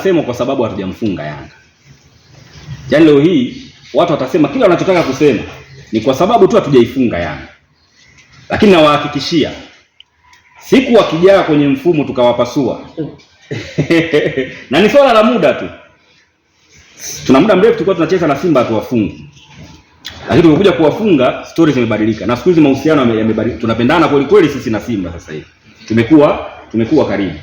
yanasemwa kwa sababu hatujamfunga Yanga. Yaani leo hii watu watasema kila wanachotaka kusema ni kwa sababu tu hatujaifunga Yanga. Lakini nawahakikishia siku wakijaa kwenye mfumo tukawapasua na ni swala la muda tu. Tuna muda mrefu tulikuwa tunacheza na Simba hatuwafungi. Lakini tumekuja kuwafunga, stories zimebadilika. Na siku hizi mahusiano yamebadilika. Tunapendana kweli kweli sisi na Simba sasa hivi. Tumekuwa karibu.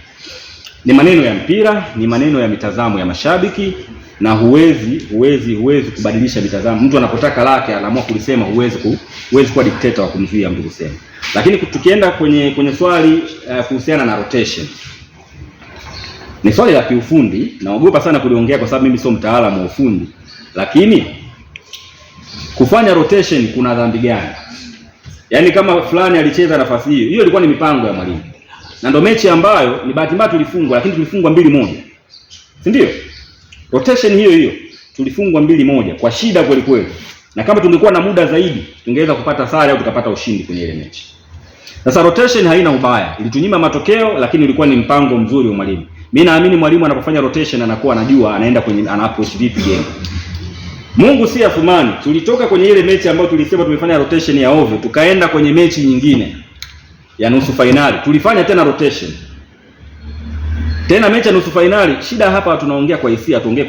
Ni maneno ya mpira, ni maneno ya mitazamo ya mashabiki, na huwezi kubadilisha mitazamo. Mtu anapotaka lake anaamua kulisema, huwezi kuwa dictator wa kumzuia mtu kusema. Lakini tukienda kwenye swali kuhusiana na rotation. Ni swali la kiufundi, naogopa sana kuliongea kwa sababu mimi sio mtaalamu wa ufundi. Lakini kufanya rotation kuna dhambi gani? Yaani kama fulani alicheza nafasi hiyo ilikuwa ni mipango ya mwalimu. Na ndio mechi ambayo ni bahati mbaya tulifungwa, lakini tulifungwa 2-1. Si ndio? Rotation hiyo tulifungwa 2-1 kwa shida kweli kweli. Na kama tungekuwa na muda zaidi, tungeweza kupata sare au tukapata ushindi kwenye ile mechi. Sasa rotation haina ubaya. Ilitunyima matokeo, lakini ilikuwa ni mpango mzuri wa mwalimu. Mimi naamini mwalimu anapofanya rotation anakuwa anajua anaenda kwenye approach vipi game. Mungu si afumani. Tulitoka kwenye ile mechi ambayo tulisema tumefanya rotation ya ovyo, tukaenda kwenye mechi nyingine ya nusu finali. Tulifanya tena rotation. Tena mechi ya nusu finali, shida hapa tunaongea kwa hisia, tuongee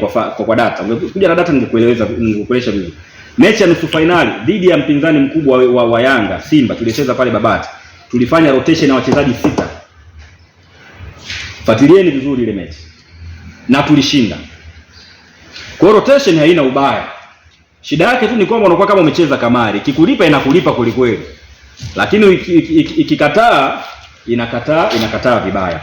kwa data. Ungekuja na data ningekueleza vizuri. Mechi ya nusu finali dhidi ya mpinzani mkubwa wa Yanga, Simba, tulicheza pale Babati. Tulifanya rotation ya wachezaji 6. Fuatilieni vizuri ile mechi. Na tulishinda. Kwa rotation haina ubaya. Shida yake tu ni kwamba unakuwa kama umecheza kamari. Ikikulipa inakulipa kweli kweli. Lakini ikikataa inakataa vibaya.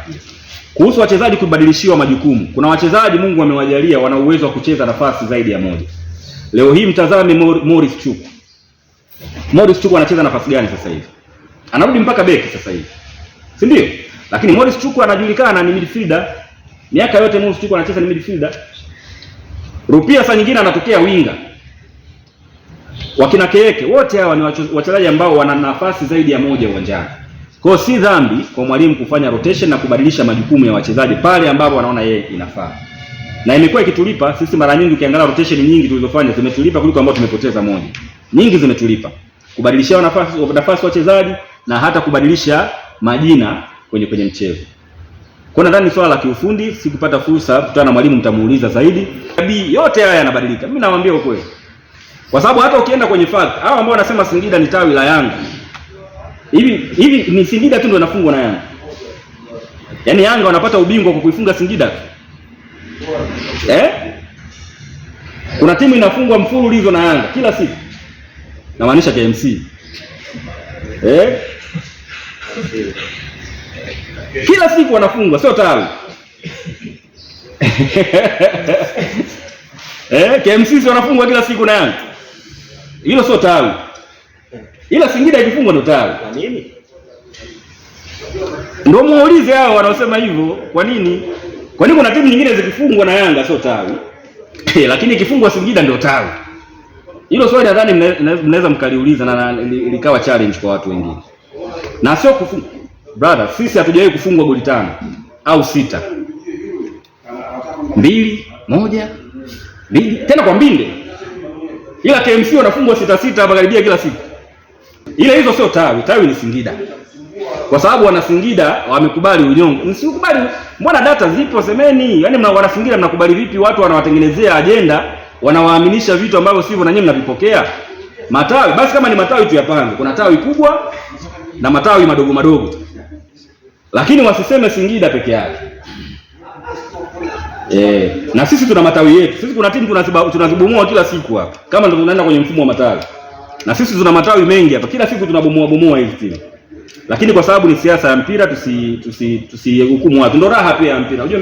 Kuhusu wachezaji kubadilishiwa majukumu. Kuna wachezaji Mungu amewajalia wana uwezo wa kucheza nafasi zaidi ya moja. Leo hii mtazame Morris Chuku. Morris Chuku anacheza nafasi gani sasa hivi? Anarudi mpaka beki sasa hivi. Si ndio? Lakini Morris Chuku anajulikana ni midfielder. Miaka yote Morris Chuku anacheza ni midfielder. Rupia saa nyingine anatokea winga. Wakina Keeke wote hawa ni wachezaji ambao wana nafasi zaidi ya moja uwanjani. Kwa hiyo si dhambi kwa mwalimu kufanya rotation na kubadilisha majukumu ya wachezaji pale ambapo wanaona yeye inafaa. Na imekuwa ikitulipa. Sisi mara nyingi ukiangalia rotation nyingi tulizofanya zimetulipa kuliko ambao tumepoteza moja. Nyingi zimetulipa. Kubadilisha nafasi wachezaji na hata kubadilisha majina kwenye mchezo. Kwa nadhani swala la kiufundi, sikupata fursa kukutana na mwalimu, mtamuuliza zaidi. Yote haya yanabadilika. Mimi nawaambia ukweli. Kwa sababu hata ukienda kwenye fact, hao ambao wanasema Singida ni tawi la Yanga. Hivi ni Singida tu ndio inafungwa na Yanga. Yaani Yanga wanapata ubingwa kwa kuifunga Singida. Kuna timu inafungwa mfululizo na Yanga kila siku. Namaanisha KMC. Kila siku wanafungwa, sio tawi. KMC wanafungwa kila siku na Yanga. Hilo sio tawi. Ila Singida ikifungwa ndio tawi. Kwa nini? Ndio muulize hao wanaosema hivyo, kwa nini? Kwa nini kuna timu nyingine zikifungwa na Yanga sio tawi? Lakini ikifungwa Singida ndio tawi. Hilo swali nadhani mnaweza mkaliuliza na likawa challenge kwa watu wengine. Na sio kufunga. Brother, sisi hatujawahi kufungwa goli 5 au 6. 2, 1, 2 tena kwa mbinde. Ila KMC wanafungwa 6 hapa karibia kila siku. Ila hizo sio tawi, tawi ni Singida. Kwa sababu wana Singida wamekubali unyonge. Msikubali, mbona data zipo semeni? Yaani wana Singida mnakubali vipi watu wanawatengenezea agenda, wanawaaminisha vitu ambavyo sivyo na nyinyi mnavipokea? Matawi, basi kama ni matawi tu yapange. Kuna tawi kubwa na matawi madogo madogo. Lakini wasiseme Singida peke yake. Na sisi tuna matawi yetu. Sisi kuna timu tunazibomoa kila siku hapa. Kama ndio tunaenda kwenye mfumo wa matawi. Na sisi tuna matawi mengi hapa. Kila siku tunabomoa hizi timu. Lakini kwa sababu ni siasa ya mpira tusihukumu watu. Ndio raha pia ya mpira. Unajua